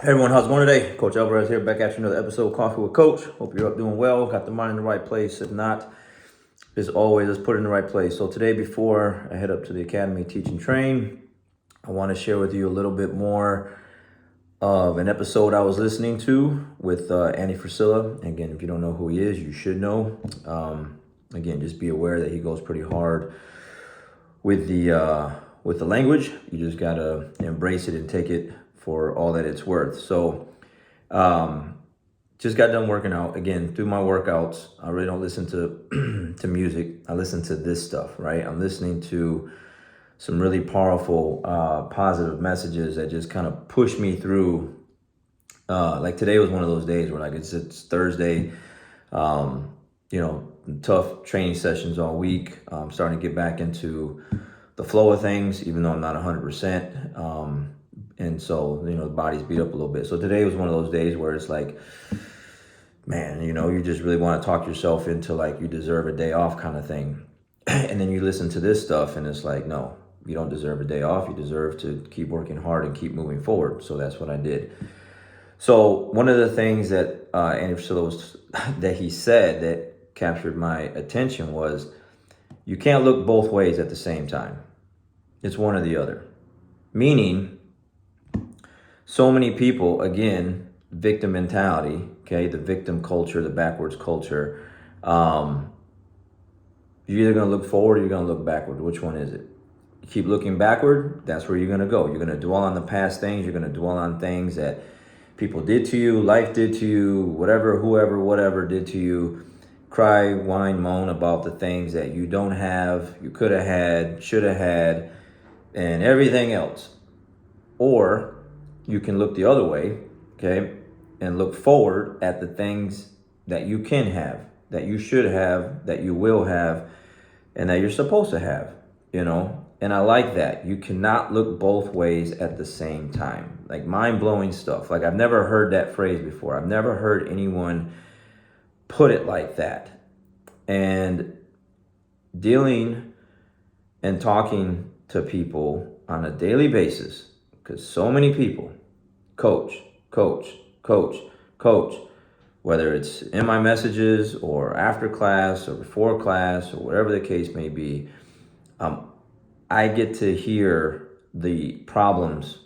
Hey everyone, how's it going today? Coach Alvarez here, back at you another episode of Coffee with Coach. Hope you're up doing well, got the mind in the right place. If not, as always, let's put it in the right place. So today, before I head up to the academy, teach and train, I want to share with you a little bit more of an episode I was listening to with Andy Frisella. Again, if you don't know who he is, you should know. Again, just be aware that he goes pretty hard with the language. You just gotta embrace it and take it for all that it's worth. So just got done working out. Again, through my workouts, I really don't listen to to music. I listen to this stuff, right? I'm listening to some really powerful positive messages that just kind of push me through. Like today was one of those days where like it's Thursday, tough training sessions all week. I'm starting to get back into the flow of things, even though I'm not 100%. And so, the body's beat up a little bit. So today was one of those days where it's like, man, you just really want to talk yourself into like you deserve a day off kind of thing. And then you listen to this stuff and it's like, no, you don't deserve a day off. You deserve to keep working hard and keep moving forward. So that's what I did. So one of the things that Andy Frisella that he said that captured my attention was, you can't look both ways at the same time. It's one or the other. Meaning, so many people, again, victim mentality, okay, the victim culture, the backwards culture. You're either going to look forward or you're going to look backward. Which one is it? You keep looking backward, that's where you're going to go. You're going to dwell on the past things. You're going to dwell on things that people did to you, life did to you, whatever, whoever, whatever did to you. Cry, whine, moan about the things that you don't have, you could have had, should have had, and everything else. Or you can look the other way, okay, and look forward at the things that you can have, that you should have, that you will have, and that you're supposed to have, And I like that. You cannot look both ways at the same time. Like mind-blowing stuff. Like I've never heard that phrase before. I've never heard anyone put it like that. And dealing and talking to people on a daily basis, because so many people coach, whether it's in my messages or after class or before class or whatever the case may be, I get to hear the problems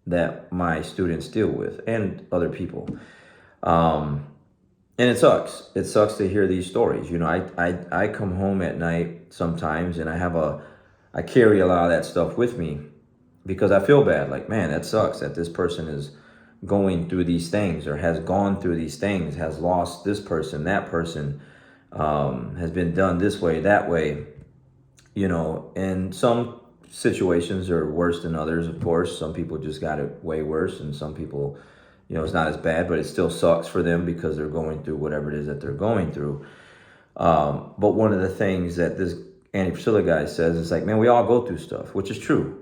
that my students deal with and other people. And it sucks. It sucks to hear these stories. I come home at night sometimes and I carry a lot of that stuff with me because I feel bad. Like, man, that sucks that this person is going through these things or has gone through these things, has lost this person, that person, has been done this way, that way, and some situations are worse than others, of course. Some people just got it way worse and some people, it's not as bad, but it still sucks for them because they're going through whatever it is that they're going through. But one of the things that this Andy Frisella guy says is like, man, we all go through stuff, which is true.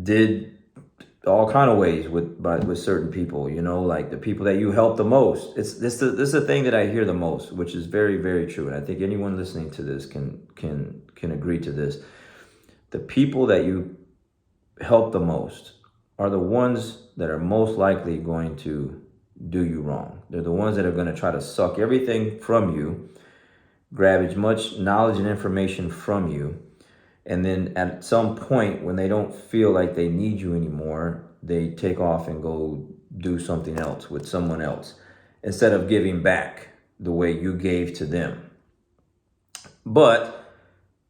Did all kind of ways with certain people, like the people that you help the most. This is the thing that I hear the most, which is very, very true. And I think anyone listening to this can agree to this. The people that you help the most are the ones that are most likely going to do you wrong. They're the ones that are going to try to suck everything from you, grab as much knowledge and information from you, and then at some point when they don't feel like they need you anymore, they take off and go do something else with someone else instead of giving back the way you gave to them. But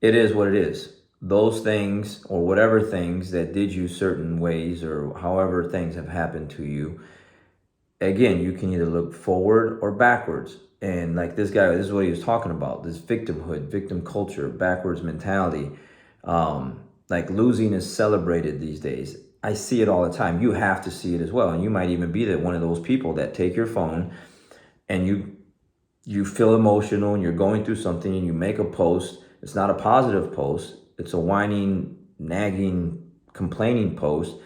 it is what it is. Those things or whatever things that did you certain ways or however things have happened to you, again, you can either look forward or backwards. And like this guy, this is what he was talking about, this victimhood, victim culture, backwards mentality. Like losing is celebrated these days. I see it all the time. You have to see it as well. And you might even be one of those people that take your phone and you feel emotional and you're going through something and you make a post. It's not a positive post. It's a whining, nagging, complaining post.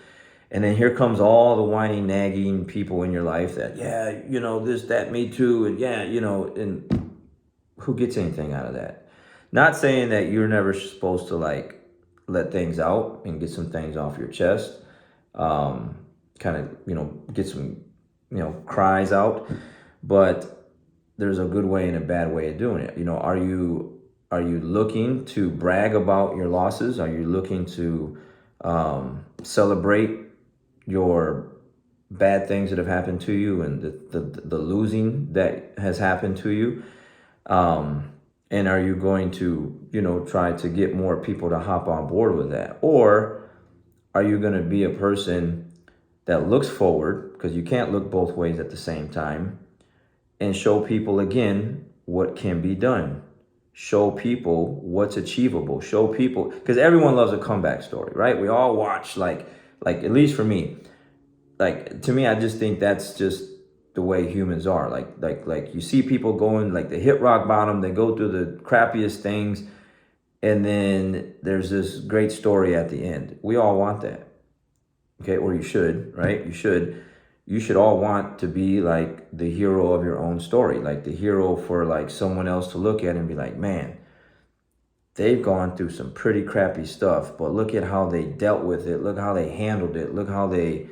And then here comes all the whining, nagging people in your life that, this, that, me too. And and who gets anything out of that? Not saying that you're never supposed to like let things out and get some things off your chest. kind of, get some, cries out. But there's a good way and a bad way of doing it. Are you looking to brag about your losses? Are you looking to celebrate your bad things that have happened to you and the losing that has happened to you? And are you going to, try to get more people to hop on board with that? Or are you going to be a person that looks forward, because you can't look both ways at the same time, and show people again what can be done? Show people what's achievable. Show people, because everyone loves a comeback story, right? We all watch, like at least for me, like, to me, I just think that's just the way humans are. Like you see people going, like, they hit rock bottom, they go through the crappiest things, and then there's this great story at the end. We all want that. Okay, or you should, right? You should all want to be like the hero of your own story, like the hero for like someone else to look at and be like, man, they've gone through some pretty crappy stuff, but look at how they dealt with it. Look how they handled it. Look how they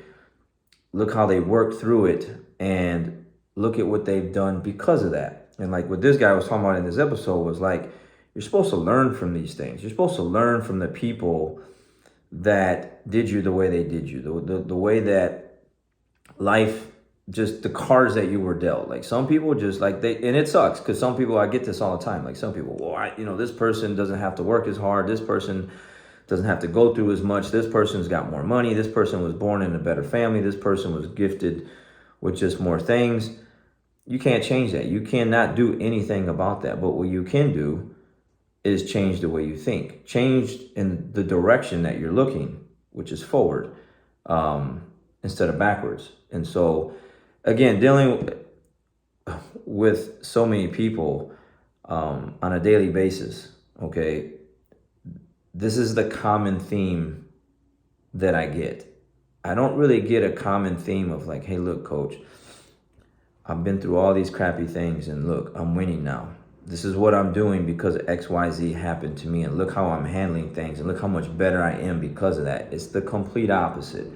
worked through it, and look at what they've done because of that. And like what this guy was talking about in this episode was like, you're supposed to learn from these things. You're supposed to learn from the people that did you the way they did you, the way that life, just the cards that you were dealt. Like some people just like and it sucks because some people, I get this all the time. Like some people, well, this person doesn't have to work as hard. This person doesn't have to go through as much. This person's got more money. This person was born in a better family. This person was gifted with just more things. You can't change that. You cannot do anything about that. But what you can do is change the way you think. Change in the direction that you're looking, which is forward, instead of backwards. And so, again, dealing with so many people on a daily basis, okay, this is the common theme that I get. I don't really get a common theme of like, hey, look, coach, I've been through all these crappy things, and look, I'm winning now. This is what I'm doing because XYZ happened to me, and look how I'm handling things, and look how much better I am because of that. It's the complete opposite,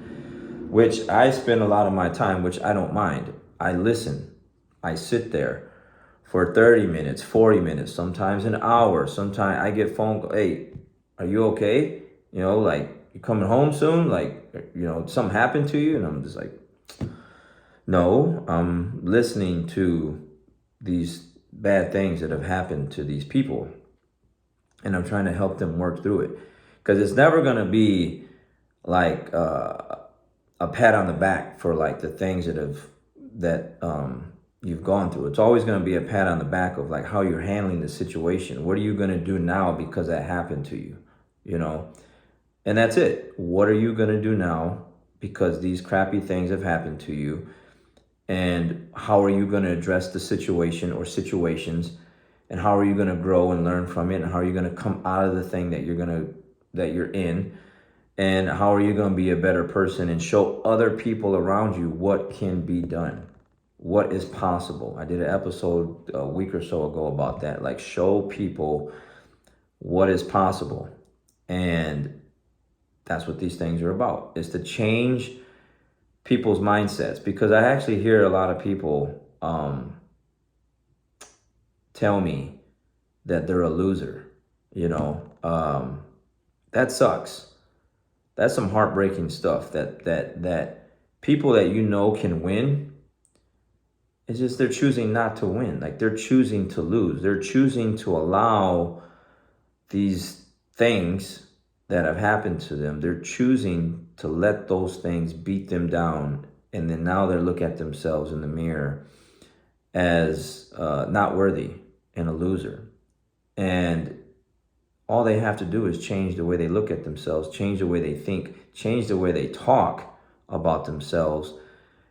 which I spend a lot of my time, which I don't mind. I listen. I sit there for 30 minutes, 40 minutes, sometimes an hour. Sometimes I get phone call, hey, are you okay? Like, you coming home soon? Like, something happened to you? And I'm just like, no, I'm listening to these bad things that have happened to these people, and I'm trying to help them work through it, because it's never going to be like a pat on the back for like the things that you've gone through. It's always going to be a pat on the back of like how you're handling the situation. What are you going to do now because that happened to you? And that's it. What are you going to do now because these crappy things have happened to you? And how are you going to address the situation or situations? And how are you going to grow and learn from it? And how are you going to come out of the thing that you're in? And how are you going to be a better person and show other people around you what can be done? What is possible? I did an episode a week or so ago about that. Like, show people what is possible. And that's what these things are about, is to change people's mindsets. Because I actually hear a lot of people tell me that they're a loser. That sucks. That's some heartbreaking stuff, that people that can win, it's just they're choosing not to win. Like, they're choosing to lose. They're choosing to allow these things that have happened to them, they're choosing to let those things beat them down. And then now they look at themselves in the mirror as not worthy and a loser. And all they have to do is change the way they look at themselves, change the way they think, change the way they talk about themselves.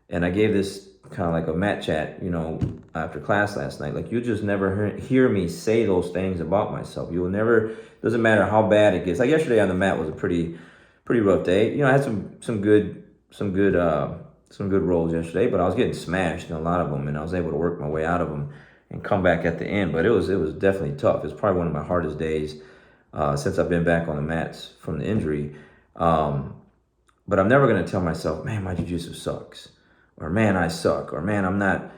And I gave this kind of like a mat chat, after class last night. Like, you just never hear me say those things about myself. You will never, doesn't matter how bad it gets. Like yesterday on the mat was a pretty rough day. I had some good rolls yesterday, but I was getting smashed in a lot of them, and I was able to work my way out of them and come back at the end. But it was definitely tough. It's probably one of my hardest days since I've been back on the mats from the injury. But I'm never going to tell myself, man, my jiu-jitsu sucks, or man, I suck, or man, I'm not.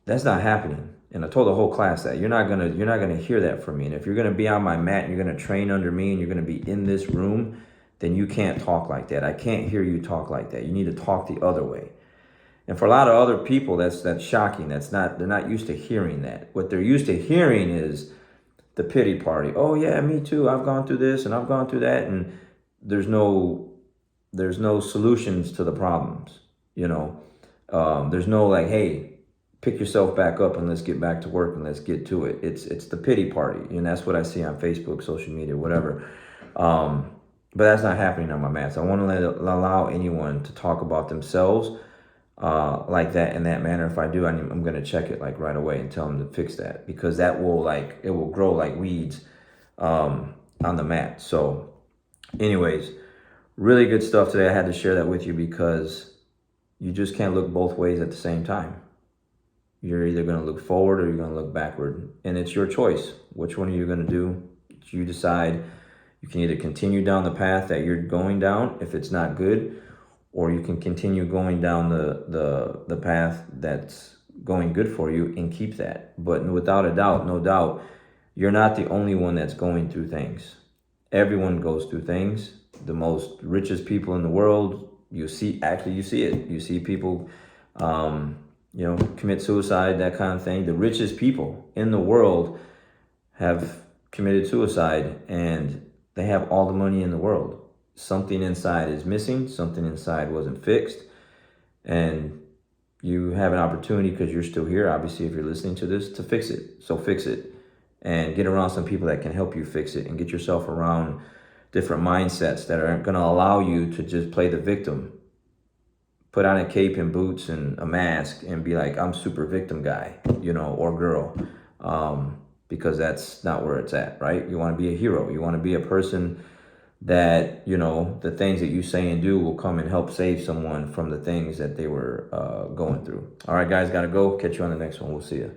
That's not happening. And I told the whole class that you're not gonna hear that from me. And if you're gonna be on my mat and you're gonna train under me and you're gonna be in this room, then you can't talk like that. I can't hear you talk like that. You need to talk the other way. And for a lot of other people, that's shocking. They're not used to hearing that. What they're used to hearing is the pity party. Oh yeah, me too. I've gone through this and I've gone through that, and there's no solutions to the problems. There's no like, hey, pick yourself back up and let's get back to work and let's get to it. It's the pity party, and that's what I see on Facebook, social media, whatever. But that's not happening on my mats. I want to allow anyone to talk about themselves like that, in that manner. If I do, I'm going to check it like right away and tell them to fix that, because that will it will grow like weeds on the mat. So anyways, really good stuff today. I had to share that with you because you just can't look both ways at the same time. You're either going to look forward or you're going to look backward. And it's your choice. Which one are you going to do? You decide. You can either continue down the path that you're going down if it's not good, or you can continue going down the path that's going good for you and keep that. But without a doubt, no doubt, you're not the only one that's going through things. Everyone goes through things. The most richest people in the world, you see it. You see people commit suicide, that kind of thing. The richest people in the world have committed suicide, and they have all the money in the world. Something inside is missing. Something inside wasn't fixed. And you have an opportunity, because you're still here, obviously, if you're listening to this, to fix it. So fix it and get around some people that can help you fix it, and get yourself around different mindsets that aren't going to allow you to just play the victim. Put on a cape and boots and a mask and be like, I'm super victim guy, or girl, because that's not where it's at, right? You want to be a hero. You want to be a person that, the things that you say and do will come and help save someone from the things that they were going through. All right, guys, got to go. Catch you on the next one. We'll see you.